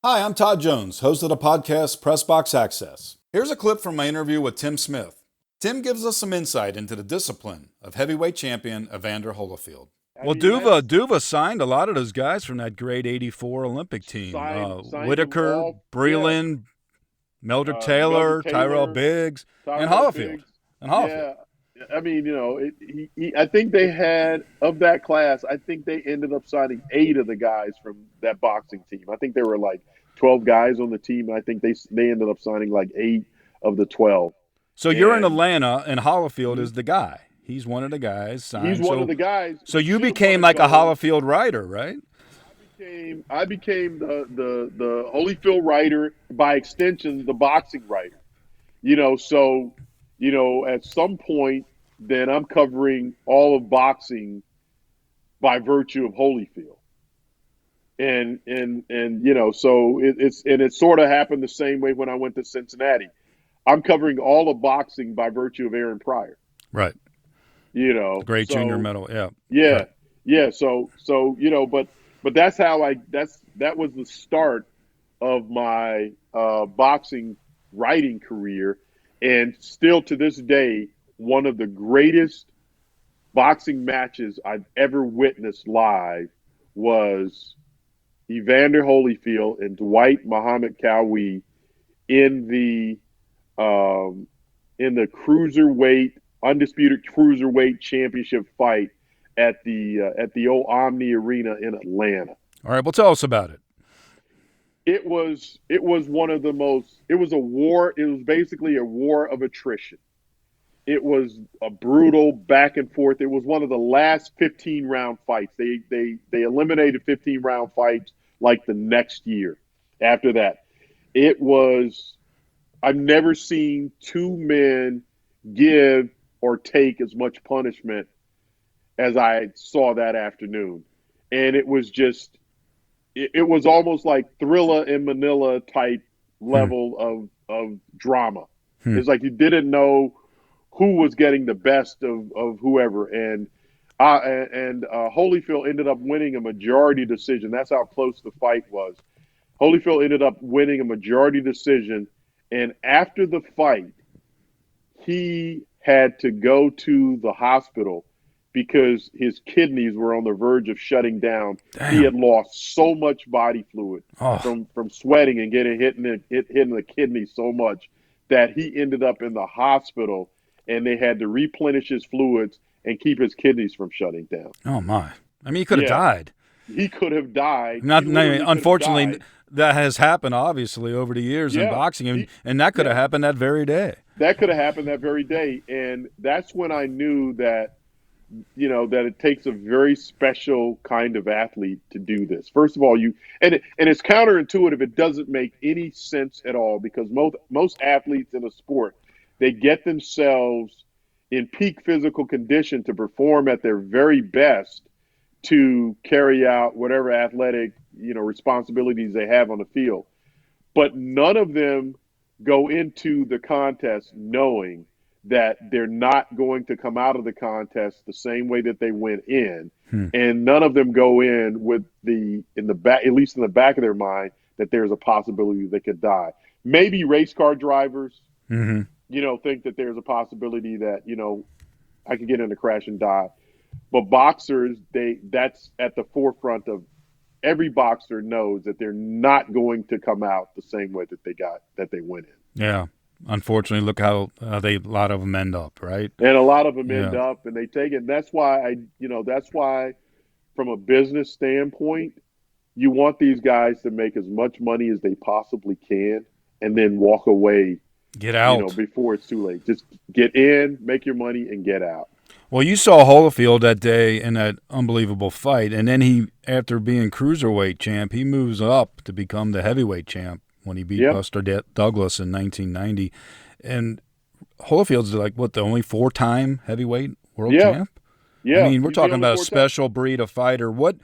Hi, I'm Todd Jones, host of the podcast Press Box Access. Here's a clip from my interview with Tim Smith. Tim gives us some insight into the discipline of heavyweight champion Evander Holyfield. Well, Duva signed a lot of those guys from that great '84 Olympic team. Signed Whitaker, Breland, Meldrick Taylor, Tyrell Biggs, and Holyfield. Yeah, I mean, I think they had, of that class, I think they ended up signing 8 of the guys from that boxing team. I think there were like 12 guys on the team. I think they ended up signing like 8 of the 12. So you're in Atlanta, and Holyfield is the guy. He's one of the guys signed. He's one of the guys. So you became like a Holyfield writer, right? I became the Holyfield writer, by extension, the boxing writer. So at some point, then I'm covering all of boxing by virtue of Holyfield. And so it sort of happened the same way when I went to Cincinnati. I'm covering all of boxing by virtue of Aaron Pryor. Right. Great junior medal. Yeah. Yeah. Right. Yeah. So but that's how that was the start of my boxing writing career. And still to this day, one of the greatest boxing matches I've ever witnessed live was Evander Holyfield and Dwight Muhammad Cowie in the undisputed cruiserweight championship fight at the old Omni Arena in Atlanta. All right, well, tell us about it. It was one of the most. It was a war. It was basically a war of attrition. It was a brutal back and forth. It was one of the last 15-round fights. They eliminated 15-round fights like the next year. After that, it was. I've never seen 2 men give or take as much punishment as I saw that afternoon, and it was just. It was almost like Thriller in Manila type level of drama. It's like you didn't know who was getting the best of whoever. And Holyfield ended up winning a majority decision. That's how close the fight was. Holyfield ended up winning a majority decision. And after the fight, he had to go to the hospital because his kidneys were on the verge of shutting down. Damn. He had lost so much body fluid from sweating and getting hitting the kidney so much that he ended up in the hospital, and they had to replenish his fluids and keep his kidneys from shutting down. Oh my! I mean, he could have died. He could have died. Unfortunately, that has happened obviously over the years in boxing, and that could have happened that very day. That could have happened that very day, and that's when I knew that. That it takes a very special kind of athlete to do this. First of all, and it's counterintuitive. It doesn't make any sense at all because most athletes in a sport, they get themselves in peak physical condition to perform at their very best to carry out whatever athletic, responsibilities they have on the field. But none of them go into the contest knowing that they're not going to come out of the contest the same way that they went in. And none of them go in with at least in the back of their mind, that there's a possibility they could die. Maybe race car drivers, think that there's a possibility that, I could get in a crash and die. But boxers, that's at the forefront of every boxer knows that they're not going to come out the same way that they went in. Yeah. Unfortunately, look how a lot of them end up, right? And a lot of them end up, and they take it. And that's why from a business standpoint, you want these guys to make as much money as they possibly can, and then walk away. Get out before it's too late. Just get in, make your money, and get out. Well, you saw Holyfield that day in that unbelievable fight, and then he, after being cruiserweight champ, he moves up to become the heavyweight champ when he beat Buster Douglas in 1990. And Holyfield's like, the only 4-time heavyweight world champ? Yeah. I mean, we're talking about a special breed of fighter. What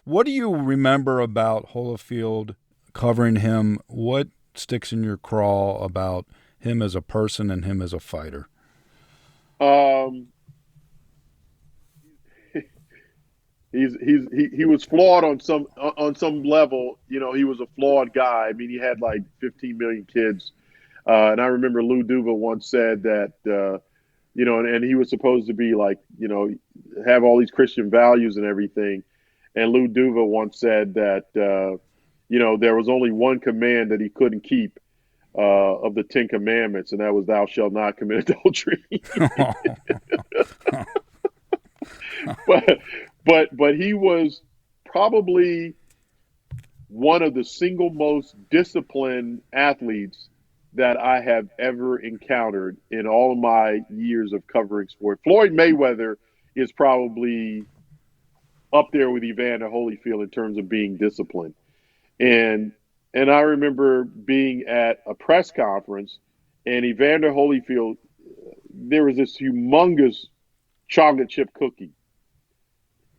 do you remember about Holyfield, covering him? What sticks in your craw about him as a person and him as a fighter? He was flawed on some level. You know, he was a flawed guy. I mean, he had like 15 million kids, and I remember Lou Duva once said that you know, and he was supposed to be like, you know, have all these Christian values and everything. And Lou Duva once said that you know, there was only one command that he couldn't keep of the 10 Commandments, and that was "Thou shalt not commit adultery." but but he was probably one of the single most disciplined athletes that I have ever encountered in all of my years of covering sport. Floyd Mayweather is probably up there with Evander Holyfield in terms of being disciplined. And I remember being at a press conference, and Evander Holyfield, there was this humongous chocolate chip cookie,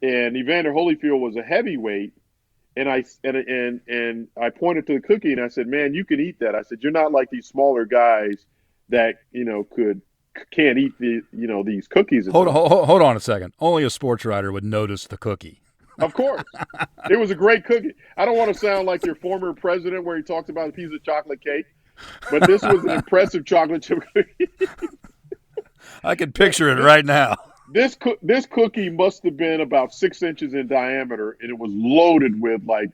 and Evander Holyfield was a heavyweight, and I pointed to the cookie and I said, "Man, you can eat that." I said, "You're not like these smaller guys that can't eat these cookies." Hold on a second. Only a sports writer would notice the cookie. Of course, it was a great cookie. I don't want to sound like your former president, where he talks about a piece of chocolate cake, but this was an impressive chocolate chip cookie. I can picture it right now. This cookie must have been about 6 inches in diameter, and it was loaded with like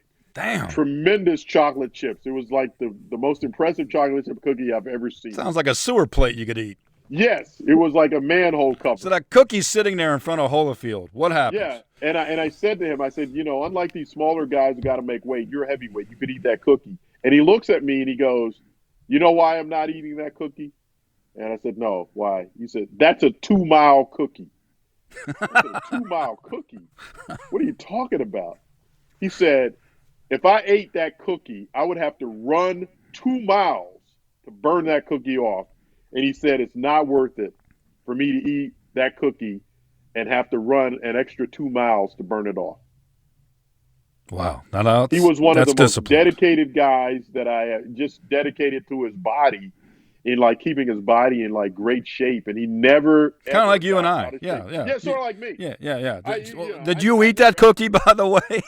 tremendous chocolate chips. It was like the most impressive chocolate chip cookie I've ever seen. Sounds like a sewer plate you could eat. Yes, it was like a manhole cover. So that cookie's sitting there in front of Holyfield. What happens? Yeah, and I said to him, I said, you know, unlike these smaller guys who got to make weight, you're a heavyweight. You could eat that cookie. And he looks at me and he goes, "You know why I'm not eating that cookie?" And I said, "No, why?" He said, "That's a 2-mile cookie." I said, "A 2-mile cookie? What are you talking about?" He said, "If I ate that cookie, I would have to run 2 miles to burn that cookie off." And he said, "It's not worth it for me to eat that cookie and have to run an extra 2 miles to burn it off." Wow. He was one of the most dedicated guys that I just dedicated to his body, in like keeping his body in like great shape. And he never kind of like you and I. Yeah. Sort of like me. Yeah. Did you eat that cookie, by the way? I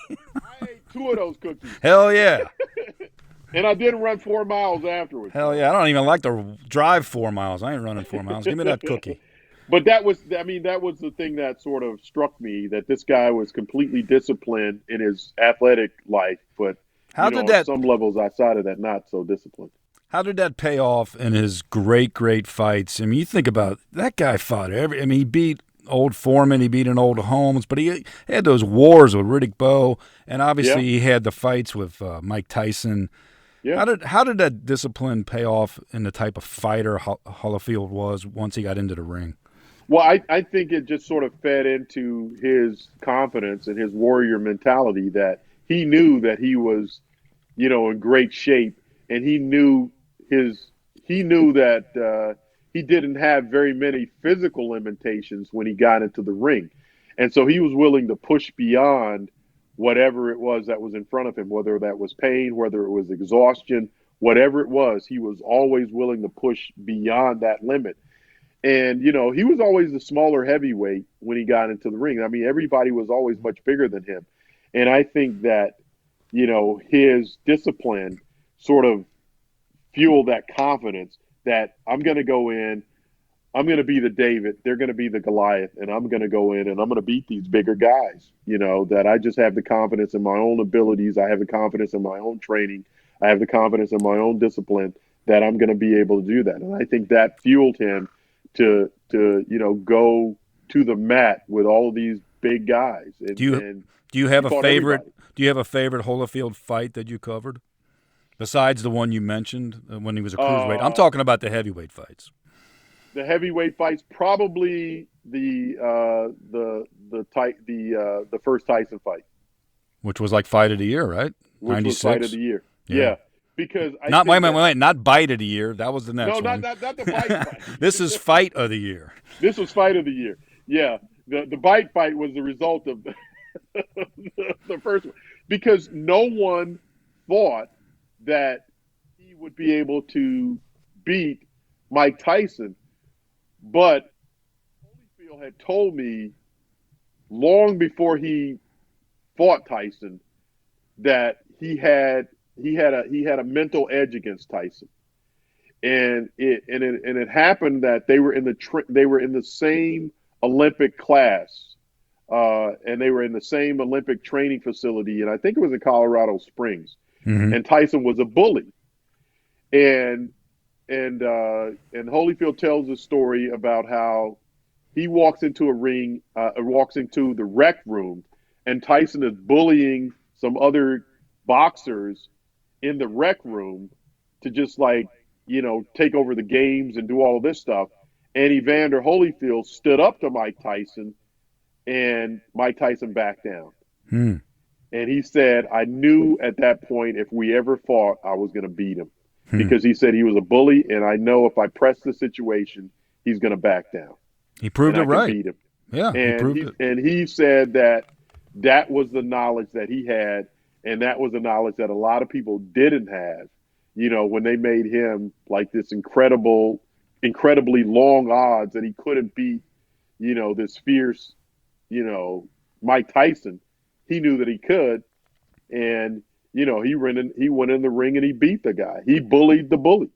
ate 2 of those cookies. Hell yeah. And I didn't run 4 miles afterwards. Hell yeah. I don't even like to drive 4 miles. I ain't running 4 miles. Give me that cookie. But that was the thing that sort of struck me, that this guy was completely disciplined in his athletic life, but on some levels outside of that, not so disciplined. How did that pay off in his great fights? I mean, you think about that guy fought he beat old Foreman, he beat an old Holmes, but he had those wars with Riddick Bowe, and obviously he had the fights with Mike Tyson. Yeah. How did that discipline pay off in the type of fighter Holyfield was once he got into the ring? Well, I think it just sort of fed into his confidence and his warrior mentality, that he knew that he was, in great shape, and he knew that he didn't have very many physical limitations when he got into the ring. And so he was willing to push beyond whatever it was that was in front of him, whether that was pain, whether it was exhaustion, whatever it was, he was always willing to push beyond that limit. And, he was always the smaller heavyweight when he got into the ring. I mean, everybody was always much bigger than him. And I think that, his discipline sort of fueled that confidence that I'm going to go in, I'm going to be the David, they're going to be the Goliath, and I'm going to go in and I'm going to beat these bigger guys, that I just have the confidence in my own abilities. I have the confidence in my own training. I have the confidence in my own discipline that I'm going to be able to do that. And I think that fueled him to go to the mat with all of these big guys. And, do you have a favorite? Everybody. Do you have a favorite Holyfield fight that you covered besides the one you mentioned when he was a cruiserweight? I'm talking about the heavyweight fights. The heavyweight fights, probably the first Tyson fight, which was like fight of the year, right? Which 96? Was fight of the year. Yeah. Because wait, not bite of the year. That was the next one. No, not the bite fight. This is fight of the year. This was fight of the year. Yeah, the bite fight was the result of the first one, because no one thought that he would be able to beat Mike Tyson, but Holyfield had told me long before he fought Tyson that he had a mental edge against Tyson, and it happened that they were in the same Olympic class, and they were in the same Olympic training facility, and I think it was in Colorado Springs. Mm-hmm. And Tyson was a bully, and Holyfield tells a story about how he walks into a ring, walks into the rec room, and Tyson is bullying some other boxers in the rec room to just take over the games and do all of this stuff. And Evander Holyfield stood up to Mike Tyson, and Mike Tyson backed down. Hmm. And he said, I knew at that point if we ever fought, I was going to beat him. Because he said he was a bully, and I know if I press the situation, he's going to back down. He proved it right. Beat him. Yeah, he proved it. And he said that was the knowledge that he had, and that was the knowledge that a lot of people didn't have, when they made him like this incredibly long odds that he couldn't beat, this fierce, Mike Tyson. He knew that he could, and he went in the ring and he beat the guy. He bullied the bully.